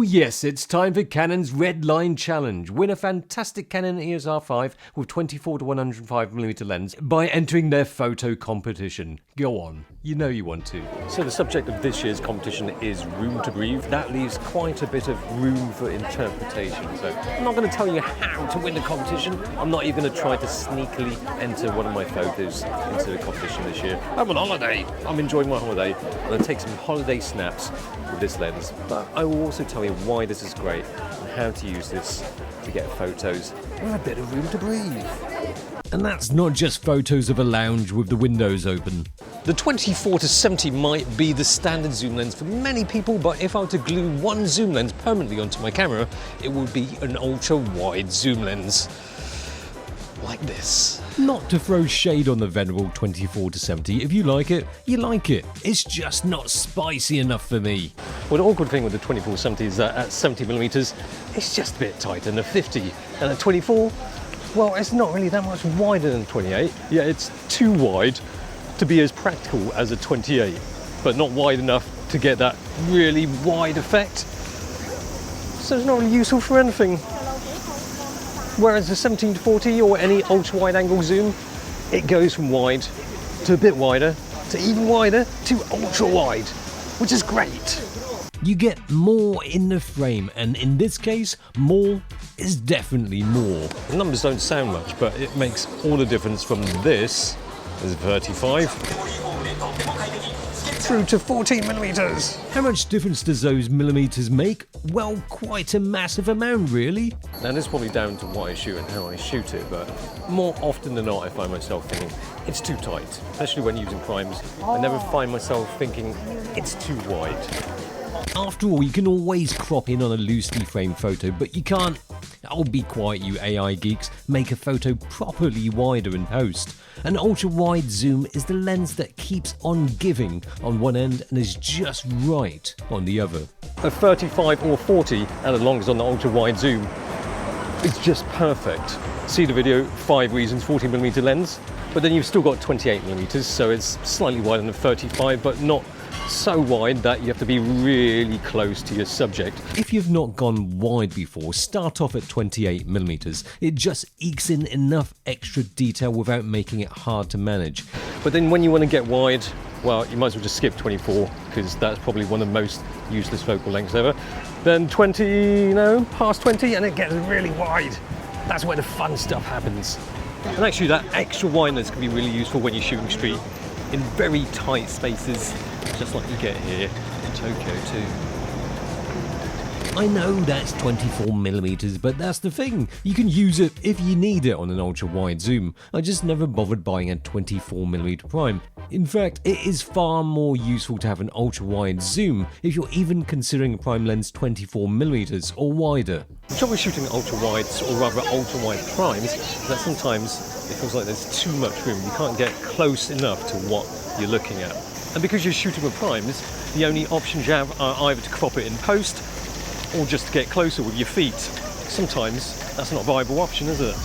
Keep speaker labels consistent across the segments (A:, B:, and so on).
A: Oh yes, it's time for Canon's Red Line Challenge. Win a fantastic Canon EOS R5 with 24 to 105mm lens by entering their photo competition. Go on, you know you want to.
B: So the subject of this year's competition is room to breathe. That leaves quite a bit of room for interpretation. So I'm not going to tell you how to win the competition. I'm not even going to try to sneakily enter one of my photos into the competition this year. I'm on holiday. I'm enjoying my holiday. I'm going to take some holiday snaps with this lens. But I will also tell you why this is great and how to use this to get photos with a bit of room to breathe.
A: And that's not just photos of a lounge with the windows open.
B: The 24 to 70 might be the standard zoom lens for many people, but if I were to glue one zoom lens permanently onto my camera, it would be an ultra-wide zoom lens. Like this.
A: Not to throw shade on the venerable 24 to 70, if you like it, you like it. It's just not spicy enough for me.
B: Well, the awkward thing with the 24-70 is that at 70mm, it's just a bit tighter than a 50. And at 24, well, it's not really that much wider than 28. Yeah, it's too wide to be as practical as a 28, but not wide enough to get that really wide effect. So it's not really useful for anything. Whereas the 17 to 40 or any ultra-wide angle zoom, it goes from wide to a bit wider to even wider to ultra-wide, which is great.
A: You get more in the frame, and in this case, more is definitely more.
B: The numbers don't sound much, but it makes all the difference from this is 35 through to 14mm.
A: How much difference does those millimeters make? Well, quite a massive amount, really.
B: Now, this is probably down to what I shoot and how I shoot it, but more often than not, I find myself thinking it's too tight, especially when using primes. I never find myself thinking it's too wide.
A: After all, you can always crop in on a loosely framed photo, but you can't, oh be quiet you AI geeks, make a photo properly wider in post. An ultra-wide zoom is the lens that keeps on giving on one end and is just right on the other.
B: A 35 or 40 at the longest on the ultra-wide zoom, it's just perfect. See the video, 5 reasons 14mm lens, but then you've still got 28mm, so it's slightly wider than 35, but not so wide that you have to be really close to your subject.
A: If you've not gone wide before, start off at 28mm. It just ekes in enough extra detail without making it hard to manage.
B: But then when you want to get wide, well, you might as well just skip 24, because that's probably one of the most useless focal lengths ever. Then 20, past 20, and it gets really wide. That's where the fun stuff happens. And actually that extra wideness can be really useful when you're shooting street in very tight spaces, just like you get here in Tokyo too.
A: I know that's 24mm, but that's the thing. You can use it if you need it on an ultra-wide zoom. I just never bothered buying a 24mm prime. In fact, it is far more useful to have an ultra-wide zoom if you're even considering a prime lens 24mm or wider.
B: The trouble with shooting ultra-wides, or rather ultra-wide primes, is that sometimes it feels like there's too much room. You can't get close enough to what you're looking at. And because you're shooting with primes, the only options you have are either to crop it in post or just to get closer with your feet. Sometimes that's not a viable option, is it?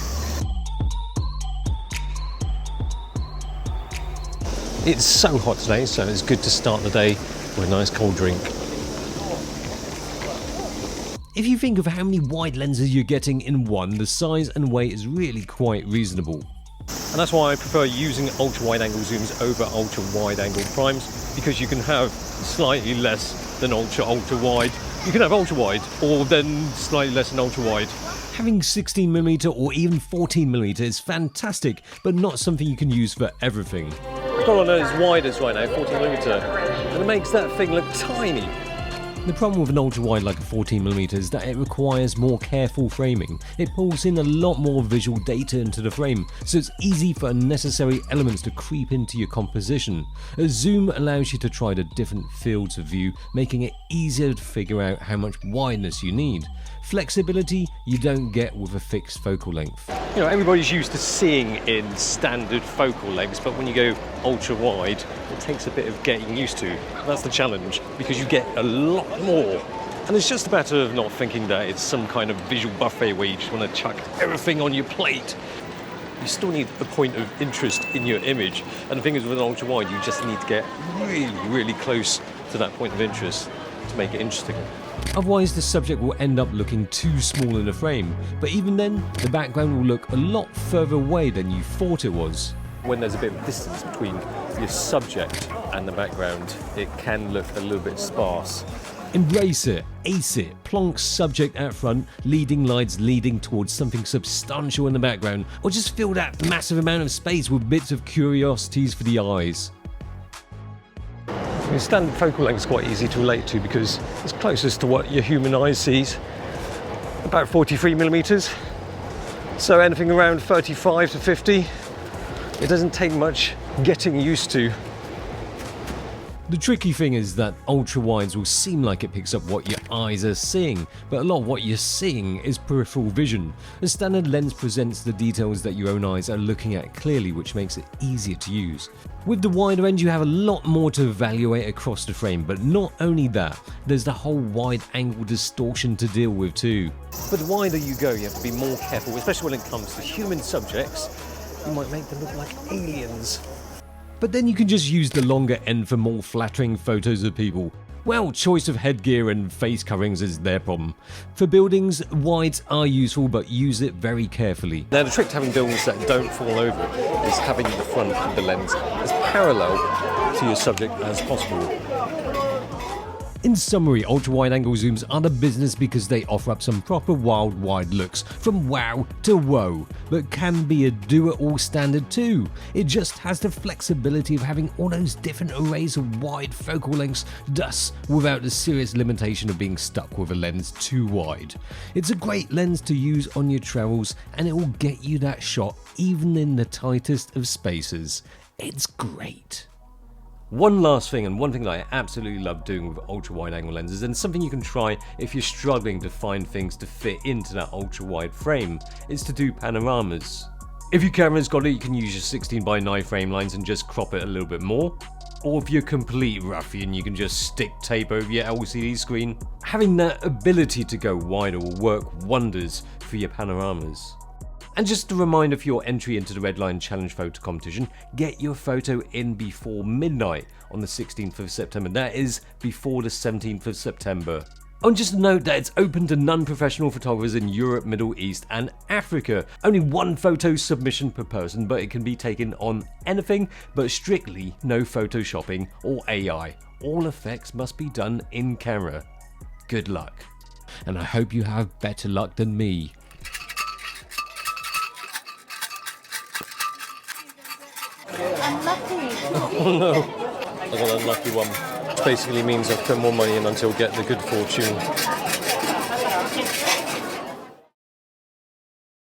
B: It's so hot today, so it's good to start the day with a nice cold drink.
A: If you think of how many wide lenses you're getting in one, the size and weight is really quite reasonable.
B: And that's why I prefer using ultra-wide angle zooms over ultra-wide angle primes, because you can have slightly less than ultra-wide. You can have ultra-wide or then slightly less than ultra-wide.
A: Having 16mm or even 14mm is fantastic, but not something you can use for everything.
B: It's not on as wide as right now, 14mm, and it makes that thing look tiny.
A: The problem with an ultra-wide like a 14mm is that it requires more careful framing. It pulls in a lot more visual data into the frame, so it's easy for unnecessary elements to creep into your composition. A zoom allows you to try the different fields of view, making it easier to figure out how much wideness you need. Flexibility you don't get with a fixed focal length.
B: You know, everybody's used to seeing in standard focal lengths, but when you go ultra-wide, it takes a bit of getting used to. That's the challenge, because you get a lot more. And it's just a matter of not thinking that it's some kind of visual buffet where you just want to chuck everything on your plate. You still need a point of interest in your image. And the thing is, with an ultra-wide, you just need to get really, really close to that point of interest to make it interesting.
A: Otherwise, the subject will end up looking too small in the frame, but even then, the background will look a lot further away than you thought it was.
B: When there's a bit of distance between your subject and the background, it can look a little bit sparse.
A: Embrace it, ace it, plonk subject out front, leading lights leading towards something substantial in the background, or just fill that massive amount of space with bits of curiosities for the eyes.
B: Your standard focal length is quite easy to relate to because it's closest to what your human eye sees, about 43mm. So anything around 35 to 50, it doesn't take much getting used to.
A: The tricky thing is that ultra-wides will seem like it picks up what your eyes are seeing, but a lot of what you're seeing is peripheral vision. A standard lens presents the details that your own eyes are looking at clearly, which makes it easier to use. With the wider end, you have a lot more to evaluate across the frame, but not only that, there's the whole wide-angle distortion to deal with too.
B: But the wider you go, you have to be more careful, especially when it comes to human subjects. You might make them look like aliens.
A: But then you can just use the longer end for more flattering photos of people. Well, choice of headgear and face coverings is their problem. For buildings, wides are useful, but use it very carefully.
B: Now the trick to having buildings that don't fall over is having the front of the lens as parallel to your subject as possible.
A: In summary, ultra-wide-angle zooms are the business because they offer up some proper wild wide looks, from wow to whoa, but can be a do-it-all standard too. It just has the flexibility of having all those different arrays of wide focal lengths, thus without the serious limitation of being stuck with a lens too wide. It's a great lens to use on your travels, and it will get you that shot even in the tightest of spaces. It's great.
B: One last thing, and one thing that I absolutely love doing with ultra-wide-angle lenses, and something you can try if you're struggling to find things to fit into that ultra-wide frame, is to do panoramas. If your camera's got it, you can use your 16:9 frame lines and just crop it a little bit more. Or if you're a complete ruffian, you can just stick tape over your LCD screen. Having that ability to go wider will work wonders for your panoramas. And just a reminder for your entry into the Redline Challenge Photo Competition, get your photo in before midnight on the 16th of September. That is before the 17th of September. Oh, and just note that it's open to non-professional photographers in Europe, Middle East and Africa. Only one photo submission per person, but it can be taken on anything, but strictly no photoshopping or AI. All effects must be done in camera. Good luck.
A: And I hope you have better luck than me.
C: Unlucky.
B: Oh no, I got an unlucky one. Which basically means I've put more money in until get the good fortune.